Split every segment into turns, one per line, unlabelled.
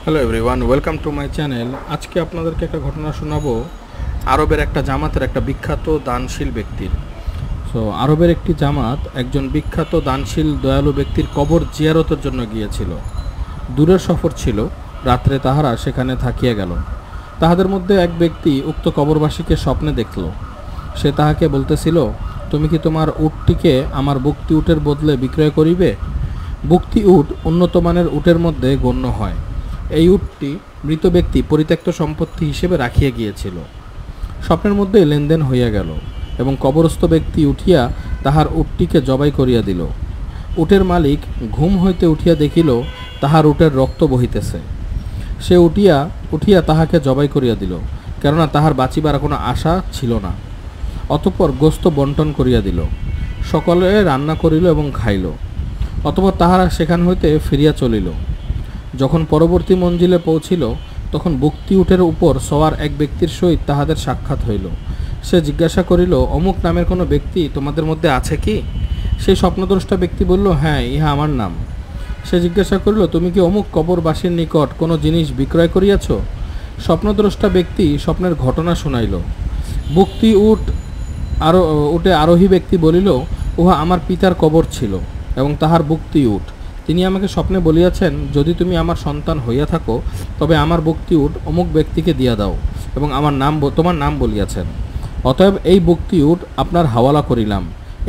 Hello everyone, welcome to my channel. আজকে আপনাদেরকে একটা ঘটনা শোনাবো আরবের একটা জামাতের একটা বিখ্যাত দানশীল ব্যক্তির। আরবের একটি জামাত একজন বিখ্যাত দানশীল দয়ালু ব্যক্তির কবর জিয়ারতের জন্য গিয়েছিল। দূরের সফর ছিল, রাত্রে তাহারা সেখানে থাকিয়া গেল। তাহাদের মধ্যে এক ব্যক্তি উক্ত কবরবাসীকে স্বপ্নে দেখল। সে তাহাকে বলতেছিল, তুমি কি তোমার উটটিকে আমার বুকতি উটের বদলে বিক্রয় করিবে? বুকতি উট উন্নত মানের উটের মধ্যে গণ্য হয়। এই উটটি মৃত ব্যক্তি পরিত্যক্ত সম্পত্তি হিসেবে রাখিয়া গিয়েছিল। স্বপ্নের মধ্যে লেনদেন হইয়া গেল এবং কবরস্থ ব্যক্তি উঠিয়া তাহার উটটিকে জবাই করিয়া দিল। উটের মালিক ঘুম হইতে উঠিয়া দেখিল তাহার উটের রক্ত বহিতেছে। সে উঠিয়া তাহাকে জবাই করিয়া দিল, কেননা তাহার বাঁচিবার কোনো আশা ছিল না। অতঃপর গোস্ত বন্টন করিয়া দিল। সকলে রান্না করিল এবং খাইল। অতঃপর তাহারা সেখান হইতে ফিরিয়া চলিল। যখন পরবর্তী মঞ্জিলে পৌঁছিল, তখন বুকতি উটের উপর সওয়ার এক ব্যক্তির সহিত তাহাদের সাক্ষাৎ হইল। সে জিজ্ঞাসা করিল, অমুক নামের কোনো ব্যক্তি তোমাদের মধ্যে আছে কি? সেই স্বপ্নদ্রষ্টা ব্যক্তি বলল, হ্যাঁ, ইহা আমার নাম। সে জিজ্ঞাসা করিল, তুমি কি অমুক কবরবাসীর নিকট কোনো জিনিস বিক্রয় করিয়াছ? স্বপ্নদ্রষ্টা ব্যক্তি স্বপ্নের ঘটনা শুনাইল। বুকতি উটে আরোহী ব্যক্তি বলিল, উহা আমার পিতার কবর ছিল এবং তাহার বুকতি উট। তিনি আমাকে স্বপ্নে বলিয়াছেন, যদি তুমি আমার সন্তান হইয়া থাকো, তবে আমার বুকতি উট অমুক ব্যক্তিকে দিয়া দাও, এবং তোমার নাম বলিয়াছেন। অতএব এই বুকতি উট আপনার হাওয়ালা করিলাম।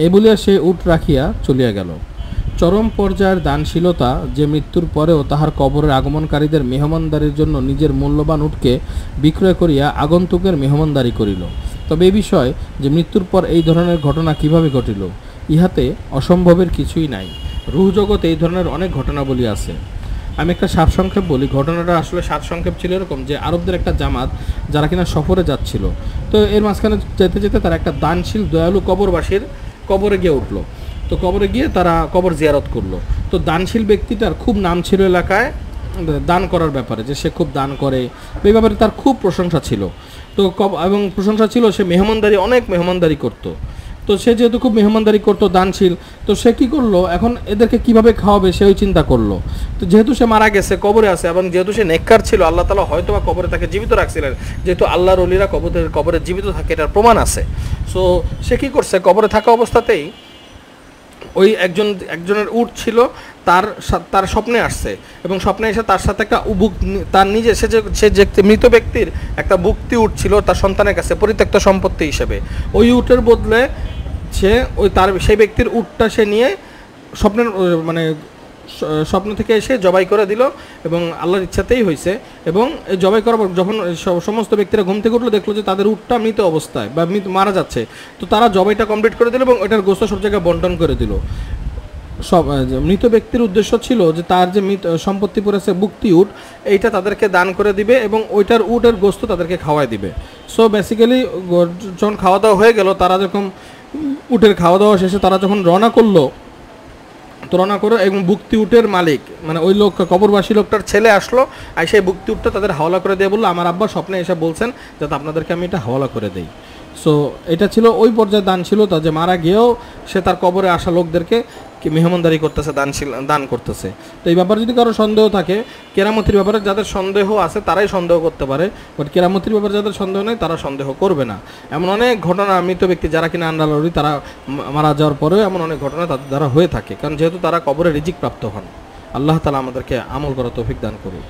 এই বলিয়া সে উট রাখিয়া চলিয়া গেল। চরম পর্যায়ের দানশীলতা, যে মৃত্যুর পরেও তাহার কবরের আগমনকারীদের মেহমানদারির জন্য নিজের মূল্যবান উটকে বিক্রয় করিয়া আগন্তুকের মেহমানদারি করিল। তবে এই বিষয় যে মৃত্যুর পর এই ধরনের ঘটনা কিভাবে ঘটিল, ইহাতে অসম্ভবের কিছুই নাই। রূহ জগতে এই ধরনের অনেক ঘটনাবলী আছে। আমি একটা সারসংক্ষেপ বলি। ঘটনাটা আসলে সারসংক্ষেপ ছিল এরকম যে, আরবদের একটা জামাত যারা কিনা সফরে যাচ্ছিল, তো এর মাঝখানে যেতে যেতে তারা একটা দানশীল দয়ালু কবরবাসীর কবরে গিয়ে উঠলো। তো কবরে গিয়ে তারা কবর জিয়ারত করলো। তো দানশীল ব্যক্তিটার খুব নাম ছিল এলাকায় দান করার ব্যাপারে, যে সে খুব দান করে, এই ব্যাপারে তার খুব প্রশংসা ছিল। তো এবং প্রশংসা ছিল, সে অনেক মেহমানদারি করতো। তো সে যেহেতু খুব মেহমানদারি করতো, দানশীল, তো সে কী করলো, এখন এদেরকে কিভাবে খাওয়াবে সে ওই চিন্তা করলো। তো যেহেতু সে মারা গেছে, কবরে আছে, এবং যেহেতু সে নেককার ছিল, আল্লাহ তাআলা হয়তো বা কবরে তাকে জীবিত রাখছিলেন, যেহেতু আল্লাহর ওলিরা কবরে জীবিত থাকে এটার প্রমাণ আছে। সো সে কী করছে, কবরে থাকা অবস্থাতেই ওই একজনের উট ছিল, তার স্বপ্নে আসছে, এবং স্বপ্নে এসে তার সাথে একটা তার নিজে সে যে মৃত ব্যক্তির একটা বুকতি উট ছিল তার সন্তানের কাছে পরিত্যক্ত সম্পত্তি হিসেবে। ওই উটের বদলে সে সেই ব্যক্তির উটটা সে নিয়ে স্বপ্ন থেকে এসে জবাই করে দিল, এবং আল্লাহর ইচ্ছাতেই হয়েছে। এবং এই জবাই করার পর যখন সমস্ত ব্যক্তিরা ঘুম থেকে উঠলো, দেখলো যে তাদের উটটা মৃত অবস্থায় বা মারা যাচ্ছে। তো তারা জবাইটা কমপ্লিট করে দিল এবং ওটার গোস্ত সব জায়গায় বন্টন করে দিল। মৃত ব্যক্তির উদ্দেশ্য ছিল যে তার যে সম্পত্তি পড়েছে বুকতি উট, এইটা তাদেরকে দান করে দিবে এবং ওইটার উটের গোস্ত তাদেরকে খাওয়াই দিবে। সো বেসিক্যালি যখন খাওয়া দাওয়া হয়ে গেল, তারা যখন উটের খাওয়া দাওয়া শেষে তারা যখন রওনা করলো, তুলনা করে, এবং বুকতি উটের মালিক মানে ওই লোক, কবরবাসী লোকটার ছেলে আসলো, আর সেই বুকতি উটটা তাদের হাওলা করে দিয়ে বললো, আমার আব্বা স্বপ্নে এসে বলছেন যাতে আপনাদেরকে আমি এটা হাওলা করে দেই। সো এটা ছিল ওই পর্যায়ে দানশীলতা, যে মারা গিয়েও সে তার কবরে আসা লোকদেরকে মেহমানদারি করতেছে, দান করতেছে। তো এই ব্যাপারে যদি কারো সন্দেহ থাকে, কেরামতির ব্যাপারে যাদের সন্দেহ আছে তারাই সন্দেহ করতে পারে, বাট কেরামতির ব্যাপারে যাদের সন্দেহ নেই তারা সন্দেহ করবে না। এমন অনেক ঘটনা মৃত ব্যক্তি যারা কিনা আন্ডালরি, তারা মারা যাওয়ার পরেও এমন অনেক ঘটনা তাদের দ্বারা হয়ে থাকে, কারণ যেহেতু তারা কবরে রিজিক প্রাপ্ত হন। আল্লাহ তাআলা আমাদেরকে আমল করার তৌফিক দান করুন।